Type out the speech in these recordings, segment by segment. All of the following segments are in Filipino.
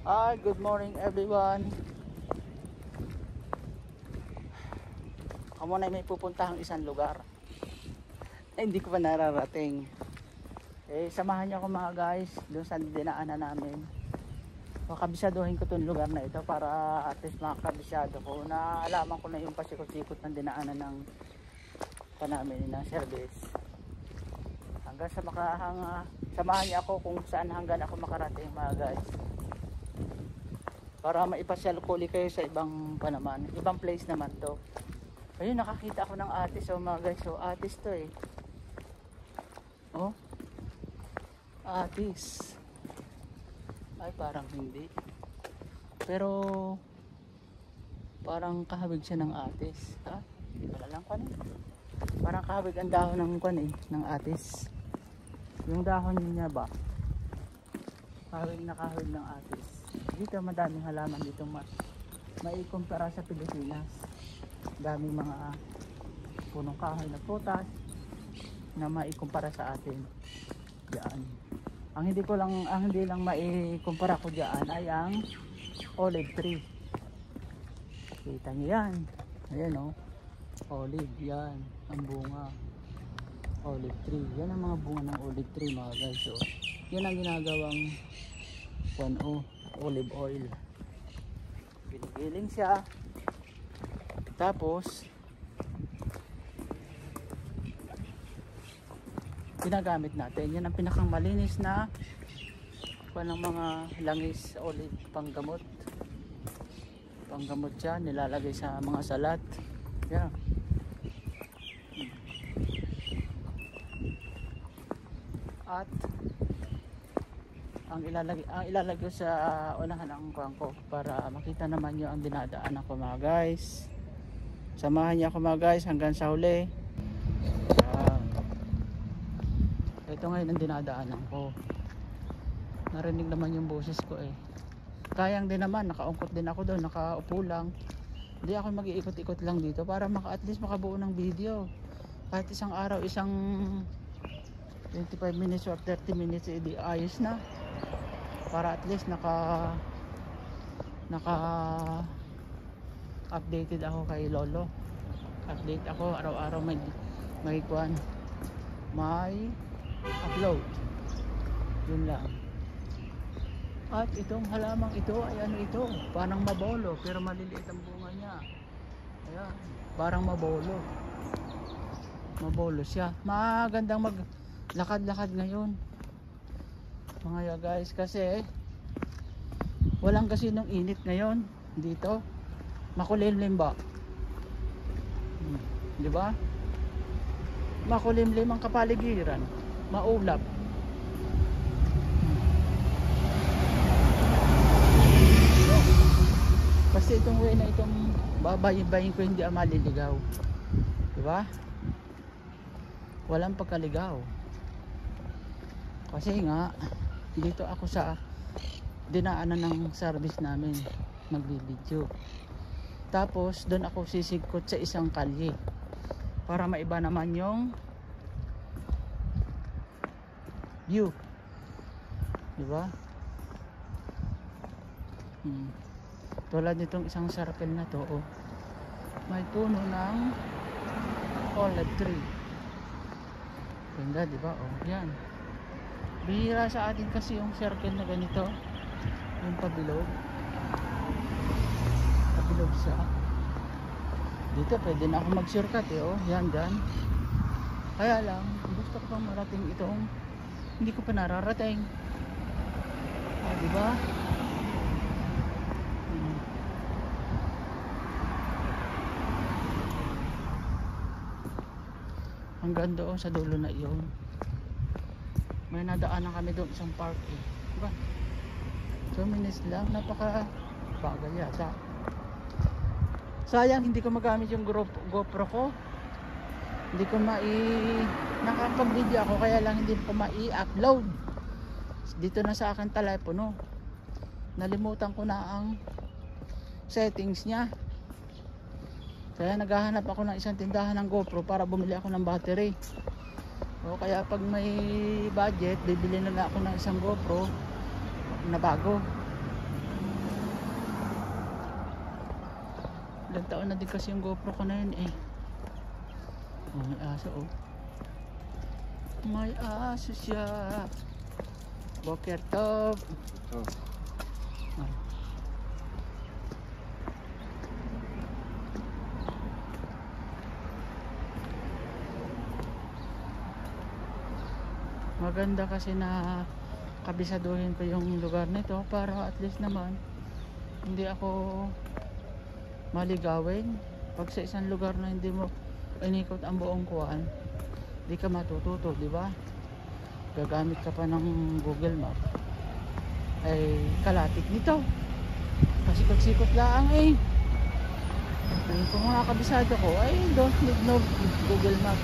Hi, good morning everyone. Ako na may pupuntahang isang lugar na hindi ko pa nararating. Samahan niyo ako mga guys doon sa dinaanan namin. Makabisaduhin ko itong lugar na ito para at least makakabisado ko na alaman ko na yung pasikot-sikot ng dinaanan ng namin ng service. Hanggang sa samahan niyo ako kung saan hanggang ako makarating mga guys. Para maipasyal ko ulit kayo sa ibang ibang place naman to. Ayun, nakakita ako ng atis mga guys. So atis to oh, atis. Ay parang hindi, pero parang kahawig siya ng atis. Wala lang parang kahawig ang dahon ng atis. Yung dahon niya ba kahawig ng atis. Dito madaming halaman dito, maikumpara sa Pilipinas. Daming mga punong kahoy na prutas na maikumpara sa atin diyan. Ang hindi lang maikumpara ko diyan ay ang olive tree. Kita niyo yan. Ayan olive yan ang bunga. Olive tree. Yan ang mga bunga ng olive tree mga guys. So, yan ang ginagawang olive oil. Ginigiling siya, tapos ginagamit natin. Yan ang pinakamalinis na ng mga langis olive. Panggamot siya, nilalagay sa mga salat. Yan. At ang ilalagay sa unahan ng kuwang ko para makita naman nyo ang dinadaanan ko mga guys. Samahan niyo ako mga guys hanggang sa huli. Ito ngayon ang dinadaanan ko. Narinig naman yung boses ko Kayang din naman, nakaungkot din ako doon, nakaupo lang. Hindi ako mag-iikot-ikot lang dito para at least makabuo ng video. Kahit isang araw, isang 25 minutes or 30 minutes, edi ayos na. Para at least naka updated ako kay Lolo. Update ako araw-araw, may upload. Yun lang. At itong halamang ito ay ito, parang mabolo pero maliliit ang bunga niya. Ayan, parang mabolo siya. Magandang maglakad-lakad ngayon mga guys, kasi walang gasinong init ngayon dito. Makulimlim ba? Di ba? Makulimlim ang kapaligiran, maulap. Kasi itong way na itong babayin ko hindi maliligaw. Di ba? Walang pagkaligaw. Kasi nga dito ako sa dinaanan ng service namin magbibideo. Tapos doon ako sisigkot sa isang kalye para maiba naman yung view. Diba? Tulad nitong isang circle na to, may puno ng olive tree. Ganda, diba? Yan. Bihira sa atin kasi yung circle na ganito, yung pabilog siya. Dito pwede na ako mag shortcut yan dyan. Kaya lang gusto ko pang marating itong hindi ko pa nararating. Diba? Hanggang doon sa dulo na iyon. May nadaanan kami doon isang park diba? 2 minutes lang, napaka bagal yata. Sayang hindi ko magamit yung GoPro ko. Hindi ko nakapag-video ako, kaya lang hindi ko mai-upload dito na sa akin telepono. Nalimutan ko na ang settings niya. Kaya naghahanap ako ng isang tindahan ng GoPro para bumili ako ng battery. Kaya pag may budget, bibili na ako ng isang GoPro na bago. ilang taon na din kasi yung GoPro ko na yun eh. Oh, may aso oh. May aso siya. Boker top. Oh. Ah. Maganda kasi na kabisaduhin ko yung lugar nito para at least naman hindi ako maligawin. Pag sa isang lugar na hindi mo inikot ang buong kuwan, di ka matututo, di ba? Gagamit ka pa ng Google Map, ay kalatik nito. Kasi pagsikot lang eh. Kung mga kabisado ko, ay don't need no Google Map.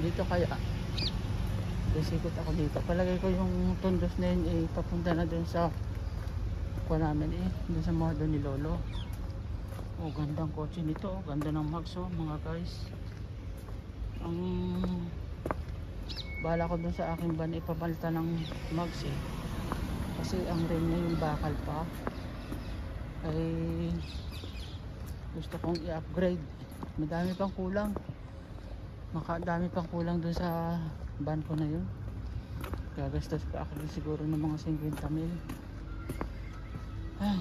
Dito kaya sisikot ako dito. Palagay ko yung tundos na yun eh, papunta na dun sa kuha namin eh, dun sa modo ni Lolo. Oh, gandang kotse nito, ganda ng mags oh, mga guys. Ang bala ko dun sa aking van ipapalitan ng mags eh, kasi ang rim niya yung bakal pa, ay gusto kong i-upgrade. Madami pang kulang, dami pang kulang dun sa van ko na yun. Gagastos pa ako dun siguro ng mga 50 mil. Ay,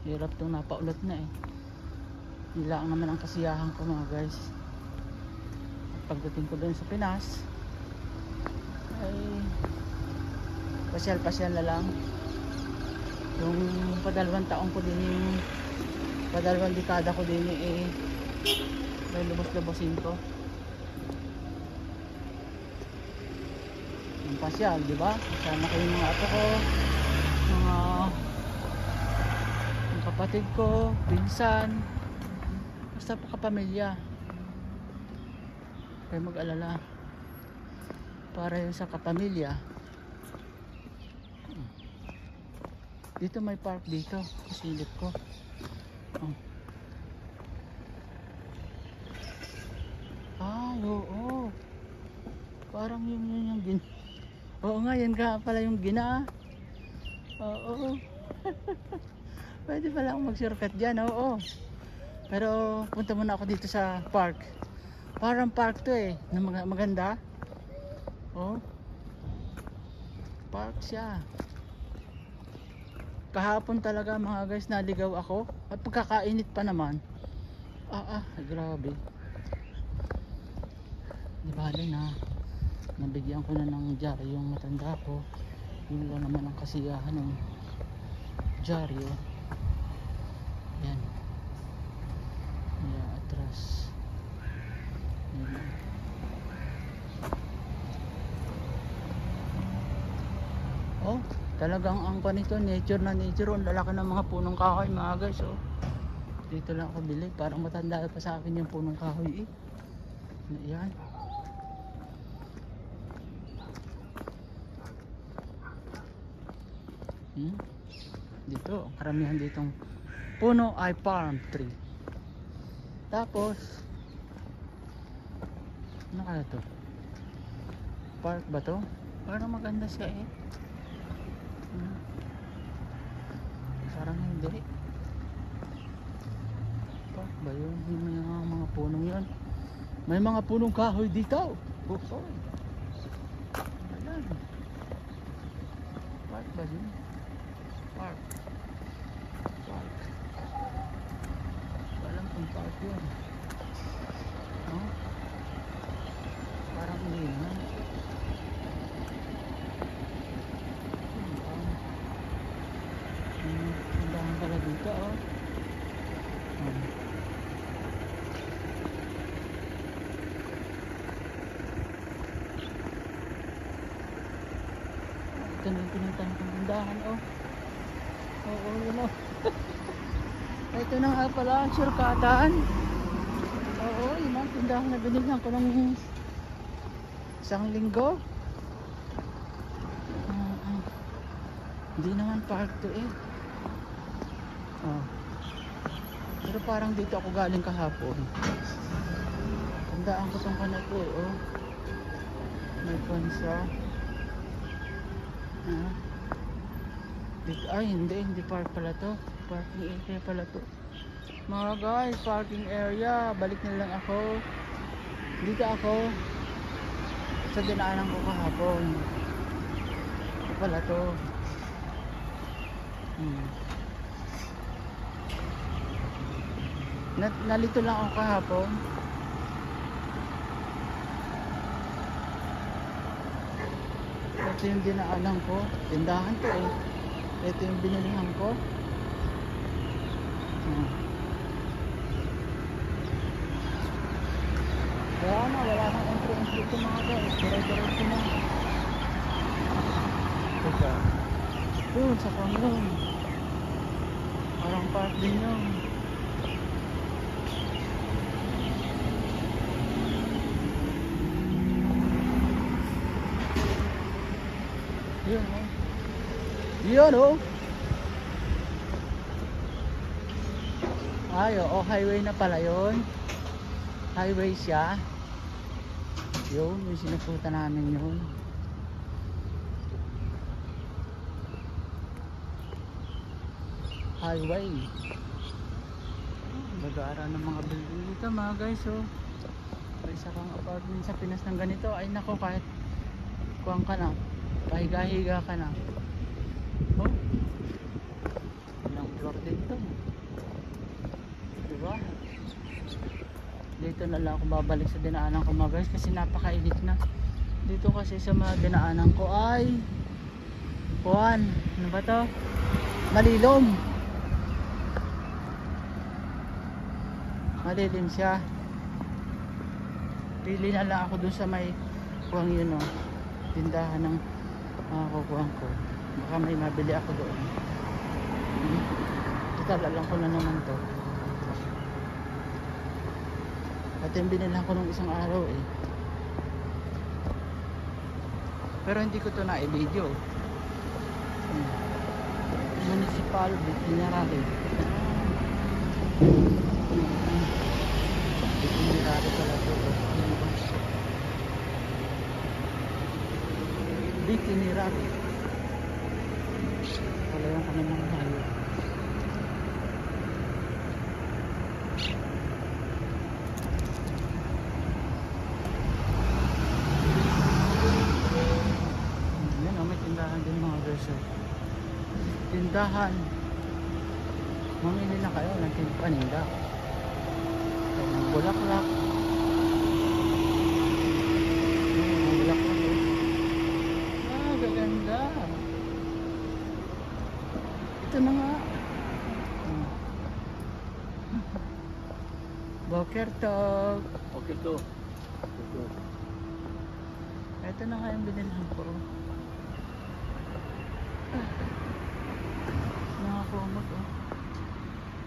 hirap itong napaulat na eh. Nilaang naman ang kasiyahan ko mga guys. Pagdating ko dun sa Pinas ay pasyal-pasyal na lang. Yung padalawang taong ko din, yung padalawang dekada ko din eh, may lubos-lubosin ko yung pasyal, di ba? Kasama ko yung mga apo ko, mga yung kapatid ko, pinsan, basta pa kapamilya. Kaya mag-alala para yun sa kapamilya. Dito may park dito, kasilip ko. Oh. Ah, oo. Parang yung oo nga, yan ka pala yung gina. Oo. Pwede pala akong mag-shortcut dyan, oo. Pero punta muna ako dito sa park. Parang park to eh, na maganda. Oh. Park siya. Kahapon talaga mga guys, naligaw ako. At pagkakainit pa naman. Grabe. Di bale na nabigyan ko na ng dyaryo yung matanda ko. Yun lang naman ang kasiyahan ng dyaryo. Yan. Yan, atras. Yan. Oh, talagang ang panito, nature na nature. Ang lalaki ng mga punong kahoy mga guys. Oh. Dito lang ako bili. Parang matanda pa sa akin yung punong kahoy eh. Yan. Dito, karamihan ditong puno ay palm tree. Tapos ano kaya to? Park ba to? Parang maganda siya eh. Parang hindi. Park ba yun? May mga punong yun. May mga punong kahoy dito. Ayan. Park ba yun? Park. Walang kung park yun. Oh? Parang hindi naman. Tindahan pala dito oh. Ito na yung pinuntahan kong tindahan oh. Oo, yun o. Ito na nga pala ang surkatan. Oo, yun ang tindahan na binigyan ko ng isang linggo. Hindi naman park to eh. Oh. Pero parang dito ako galing kahapon. Tandaan ko tong kanal ko eh, oh. May pansa. Ay, hindi park pala to. Parking area pala to. Mga guys, parking area. Balik na lang ako. Dito ako sa dinaanan ko kahapon. Ito pala to. Nalito lang ako kahapon. Ito yung dinaanan ko. Tindahan to eh. Ito yung binilihan ko. Wala nang entry ito mga guys. Dire-diretso na. Teka. Doon sa kanyon. Parang park din yun. Yun oh. Yun oh. Ay oh, highway na pala yun. Highway siya. Yun, yung sinupunta namin yun. Highway. Nag-aaral ng mga building dito mga guys oh. May isa kang apartment sa Pinas ng ganito. Ay nako, kahit kuwang ka na, pahiga-higa ka na. Oh, ilang floor dito. Diba? Dito na lang ako babalik sa dinaanan ko mga guys kasi napakainit na. Dito kasi sa mga dinaanan ko ay kuwan, ano ba to? Malilom. Malilim siya. Pili na lang ako dun sa may kuwang yun oh. Tindahan ng mga kukuhan ko. Baka may mabili ako doon. Total alam ko na naman to. At yung binilang ko nung isang araw eh. Pero hindi ko to na i-video. Municipal Veterinary. Veterinary pala to. Veterinary. Wala yung kanilang hayo. Tindahan. Mamili na kayo ng paninda. Ng bulaklak. Ng bulaklak. Ah, gaganda. Ito na nga. Boker Tog. Okay to. Ito na nga yung binilhan ko. Mga kumot oh.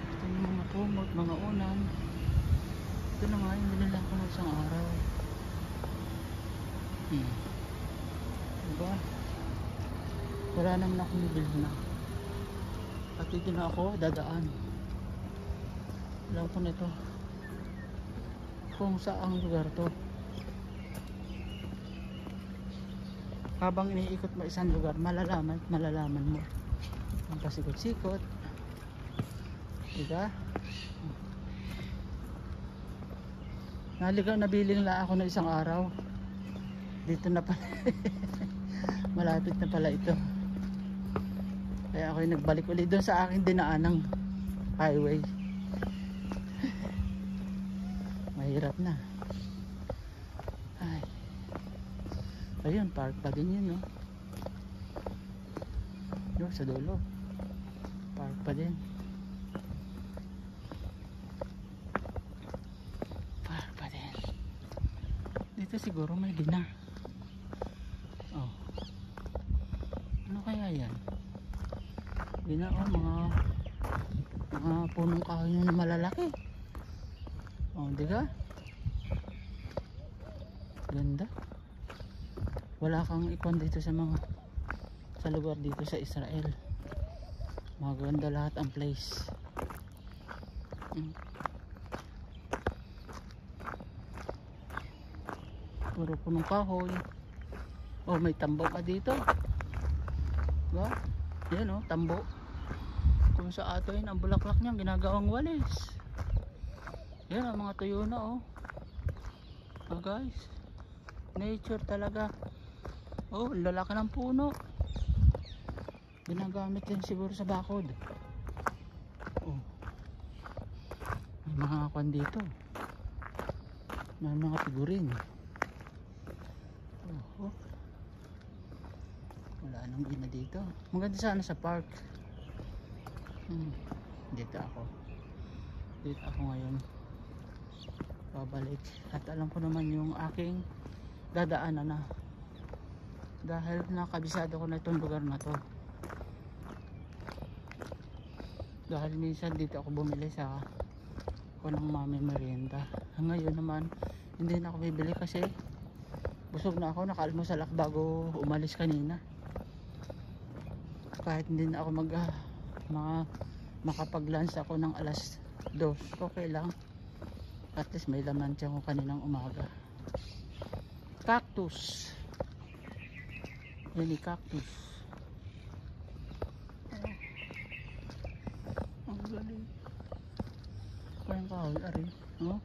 Ito yung mga kumot, mga unan. Ito na nga yung binila ko ng isang araw. Diba? Wala naman ako nibil na. At dito na ako dadaan. Alam ko nito kung saang lugar to. Habang iniikot mo isang lugar, malalaman mo ang pasikot-sikot. Diba? Nabiling lang ako ng isang araw. Dito na pala. Malapit na pala ito. Kaya ako nagbalik ulit doon sa aking dinaanang highway. Mahirap na. Ay. Ayun, park pa din yun, no? Yo, sa dulo. Park pa din. Park pa din. Dito siguro may gina. Oh. Ano kaya yan? Gina, oh, mga punong kahoy na malalaki. Oh, di ka? Ganda. Wala kang ikon dito sa lugar dito sa Israel. Maganda lahat ang place. Puro punong kahoy. Oh, may tambo pa dito. Diba? Yan oh, tambo. Kung sa ato yun, ang bulaklak niya ginagawang walis. Yan ang mga tuyo na oh. Oh guys, nature talaga. Oh, lalaki ng puno. Ginagamit yan siguro sa bakod. Oh, may mga kwan dito. May mga figurin. Oh. Wala nang gina dito. Maganda sana sa park. Dito ako ngayon babalik, at alam ko naman yung aking dadaanan na dahil nakabisado ko na itong lugar na to, dahil minsan dito ako bumili sa ng mami merienda. Ngayon naman hindi na ako bibili kasi busog na ako, nakaalmusal ako bago umalis kanina. Kahit hindi na ako makapag-lunch ako ng alas 2, okay lang, at least may laman tiyan ko kaninang umaga. Cactus, mini cactus. Ang galing. Parang kahoy ari, no?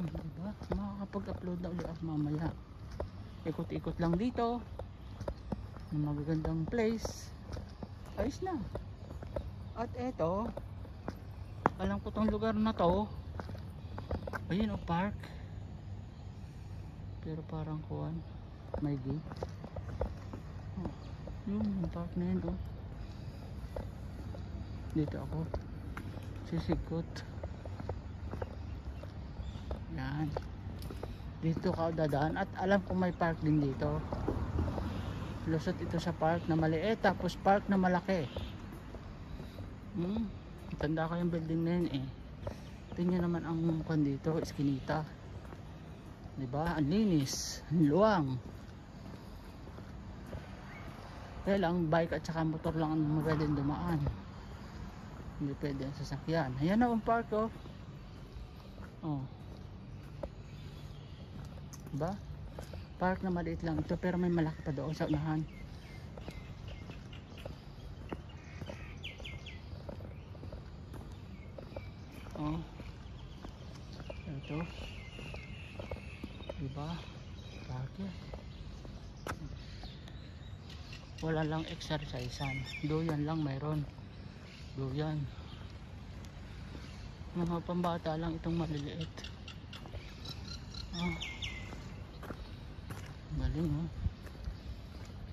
Diba? Makakapag-upload na ulit ako mamaya. Ikot-ikot lang dito. Magagandang place. Ayos na. At eto, alam ko tong lugar na to. Ayun o, park. Pero parang kuwan, may gate. Oh, yun, yung park na yun oh. Dito ako sisikot. Yan. Dito ka dadaan, at alam ko may park din dito. Lusot ito sa park na maliit, tapos park na malaki. Tanda ko yung building na yun eh. Tingnan naman ang kwan dito, eskinita. Diba? Ang linis, ang luwang. Kaya lang bike at saka motor lang ang pwedeng dumaan. Hindi pwede ang sasakyan. Ayan na ang park oh. Oh. Diba? Park na maliit lang ito, pero may malaki pa doon sa unahan. Oh. Ito. Diba? Park yan. Wala lang exercisean. Doyan lang mayroon. Doyan. Mga pambata lang itong maliliit. Oh. Galing oh.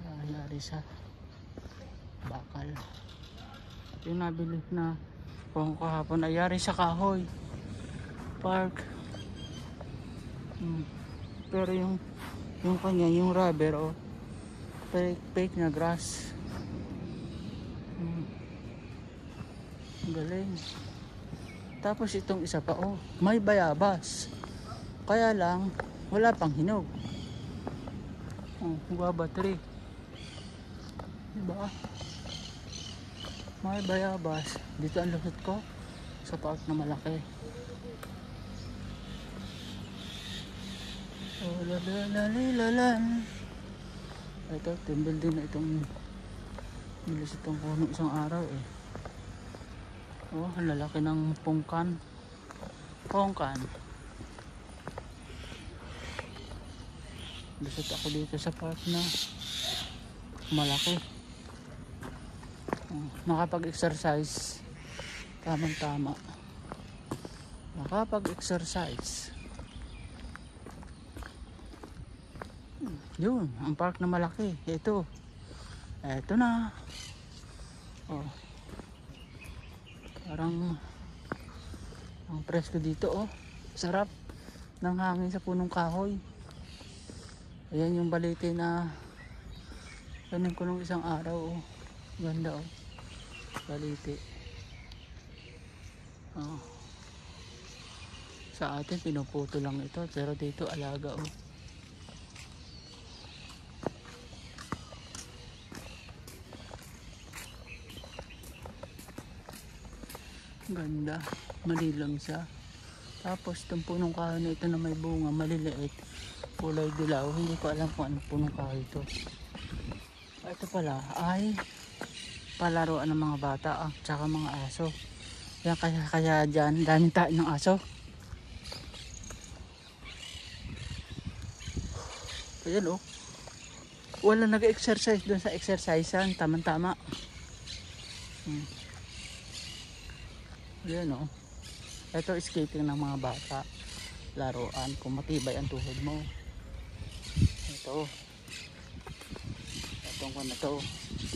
Nangyari sa bakal. Yung nabili na kung kahapon ay yari sa kahoy park. Pero yung kanya, yung rubber oh, fake na grass. Galing. Tapos itong isa pa oh, may bayabas, kaya lang wala pang hinog. Guava tree, diba? May bayabas. Dito ang lusot ko sa park na malaki. Oh, lalalalan. Ito, timbil din na itong nilusot ko nung isang araw eh. Oh, ang lalaki ng pongkan. Lusot ako dito sa park na malaki. Nakapag-exercise. Tamang-tama. Nakapag-exercise. Yun, ang park na malaki. Ito na. Oh. Parang ang presko dito oh. Sarap ng hangin sa punong kahoy. Ayan yung balete na kanin ko nung isang araw oh. Ganda oh. Balete. Oh. Sa atin pinuputo lang ito, pero dito alaga oh. Ganda. Malilam siya. Tapos itong punong kahoy na ito na may bunga, maliliit. Kulay dilaw. Hindi ko alam kung anong punong kahoy ito. Ito pala ay palaruan ng mga bata tsaka mga aso. Yan kaya dyan daming tain ng aso. Ayan wala nag-exercise doon sa exercisean. Tama-tama. Ayan ito skating ng mga bata. Laruan kung matibay ang tuhod mo. Ito itong na to.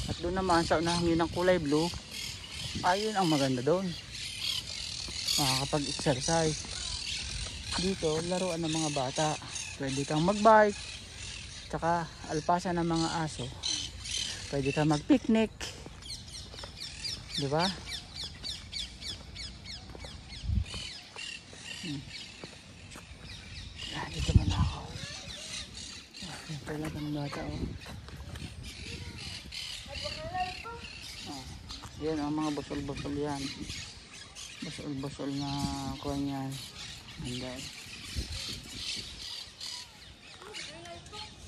At doon naman sa unahangin ng kulay blue, ayun ang maganda doon, makakapag-exercise. Dito laruan ng mga bata, pwede kang magbike, tsaka alpasan ng mga aso, pwede kang mag-picnic, di ba? Dito man ako. Talagang bata yan ang mga busol-busol yan. Busol-busol na kuha yan. Anday.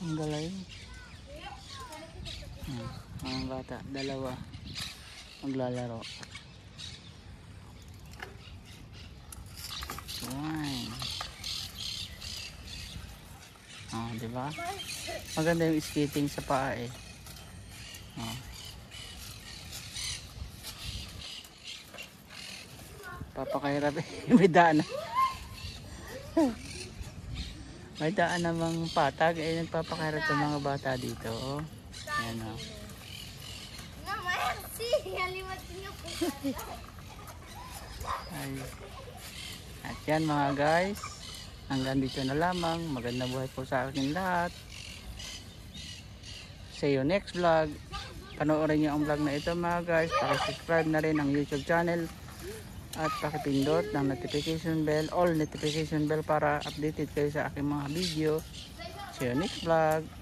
Ang galay. Mga bata, dalawa maglalaro. Yan. Diba? Maganda yung skating sa paa papakahirap may daan may daan namang patag nagpapakahirap ng mga bata dito ayan at yan mga guys, hanggang dito na lamang. Magandang buhay po sa akin lahat. See you next vlog. Panoorin nyo ang vlog na ito mga guys. Subscribe na rin ang YouTube channel at pakipindot ng notification bell, all notification bell, para updated kayo sa aking mga video. See you next vlog.